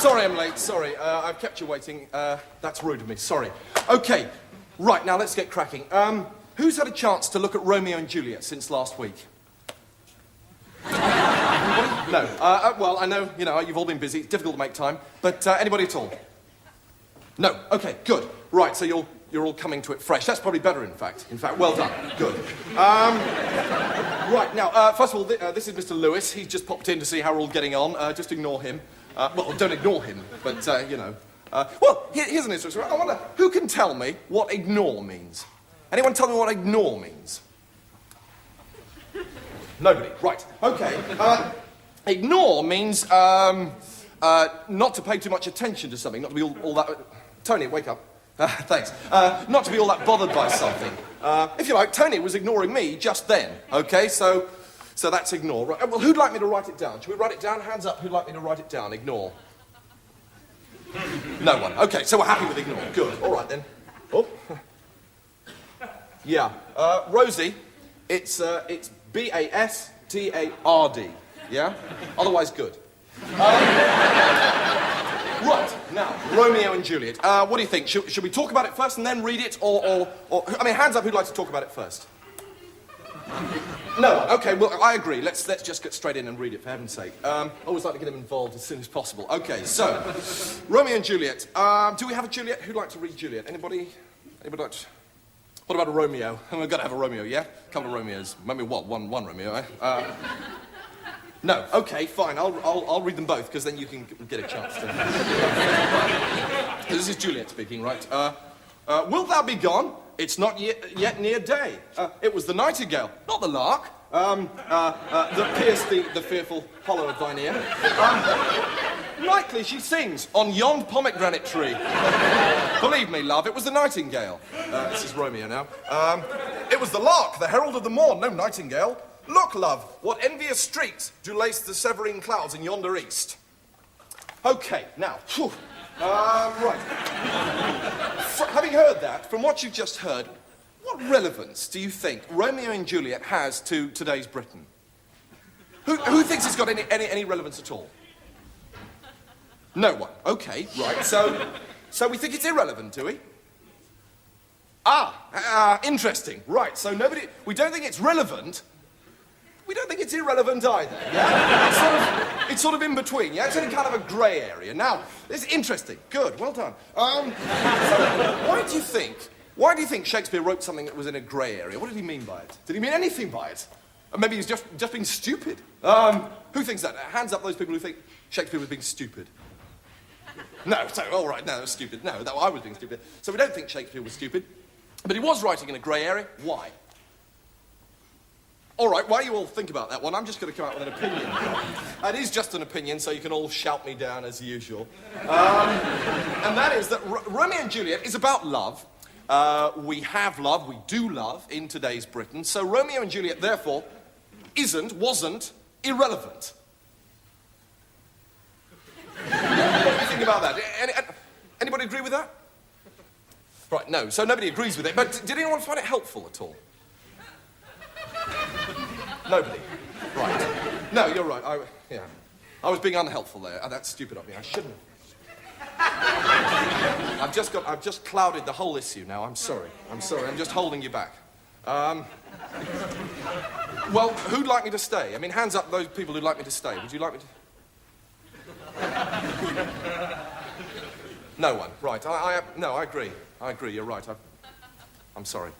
Sorry I'm late, sorry. I've kept you waiting. That's rude of me, sorry. Okay, right, now let's get cracking. Who's had a chance to look at Romeo and Juliet since last week? No. Well, I know, you've all been busy. It's difficult to make time. But anybody at all? No. Okay, good. Right, so you're all coming to it fresh. That's probably better, in fact. Well done. Good. Right, now, first of all, this is Mr. Lewis. He's just popped in to see how we're all getting on. Just ignore him. Well, don't ignore him, but, well, here's an interesting one. I wonder, who can tell me what ignore means? Anyone tell me what ignore means? Nobody. Right. Okay. Ignore means not to pay too much attention to something, not to be all that... Tony, wake up. Thanks. Not to be all that bothered by something. If you like, Tony was ignoring me just then, okay? So that's ignore. Right. Well, who'd like me to write it down? Should we write it down? Hands up, who'd like me to write it down? Ignore. No one. Okay, so we're happy with ignore. Good. All right, then. Oh. Yeah. Rosie, it's B-A-S-T-A-R-D. Yeah? Otherwise, good. Right, now, Romeo and Juliet. What do you think? Should we talk about it first and then read it, or... I mean, hands up who'd like to talk about it first? No, okay, well, I agree. Let's just get straight in and read it, for heaven's sake. I always like to get them involved as soon as possible. Okay, so, Romeo and Juliet. Do we have a Juliet? Who'd like to read Juliet? Anybody like to... What about a Romeo? We've got to have a Romeo, yeah? A couple of Romeos. Maybe what? One Romeo, eh? No. Okay, fine. I'll read them both, because then you can get a chance to... This is Juliet speaking, right? Wilt thou be gone? It's not yet near day. It was the nightingale, not the lark, that pierced the fearful hollow of thine ear. Nightly she sings on yond pomegranate tree. Believe me, love, it was the nightingale. This is Romeo now. It was the lark, the herald of the morn, no nightingale. Look, love, what envious streaks do lace the severing clouds in yonder east. Okay, now, right. Having heard that, from what you've just heard, what relevance do you think Romeo and Juliet has to today's Britain? Who thinks it's got any relevance at all? No one. Okay, right. So we think it's irrelevant, do we? Interesting. Right. So we don't think it's relevant. We don't think it's irrelevant either. Yeah. It's sort of in between. Yeah. It's in kind of a grey area. Now, it's interesting. Good. Well done. So why do you think Shakespeare wrote something that was in a grey area? What did he mean by it? Did he mean anything by it? Or maybe he's just being stupid. Who thinks that? Hands up those people who think Shakespeare was being stupid. No, so, all right, no, it was stupid. No, I was being stupid. So we don't think Shakespeare was stupid. But he was writing in a grey area. Why? All right, while you all think about that one, I'm just going to come out with an opinion. It is just an opinion, so you can all shout me down as usual. And that is that Romeo and Juliet is about love. We have love, we do love in today's Britain. So Romeo and Juliet, therefore, wasn't irrelevant. What do you think about that? Anybody agree with that? Right, no, so nobody agrees with it, but did anyone find it helpful at all? Nobody. Right. No, you're right. I was being unhelpful there. That's stupid of me. I shouldn't have. I've just clouded the whole issue now. I'm sorry. I'm just holding you back. Well, who'd like me to stay? I mean, hands up those people who'd like me to stay. Would you like me to... No one. Right. No, I agree. You're right. I'm sorry.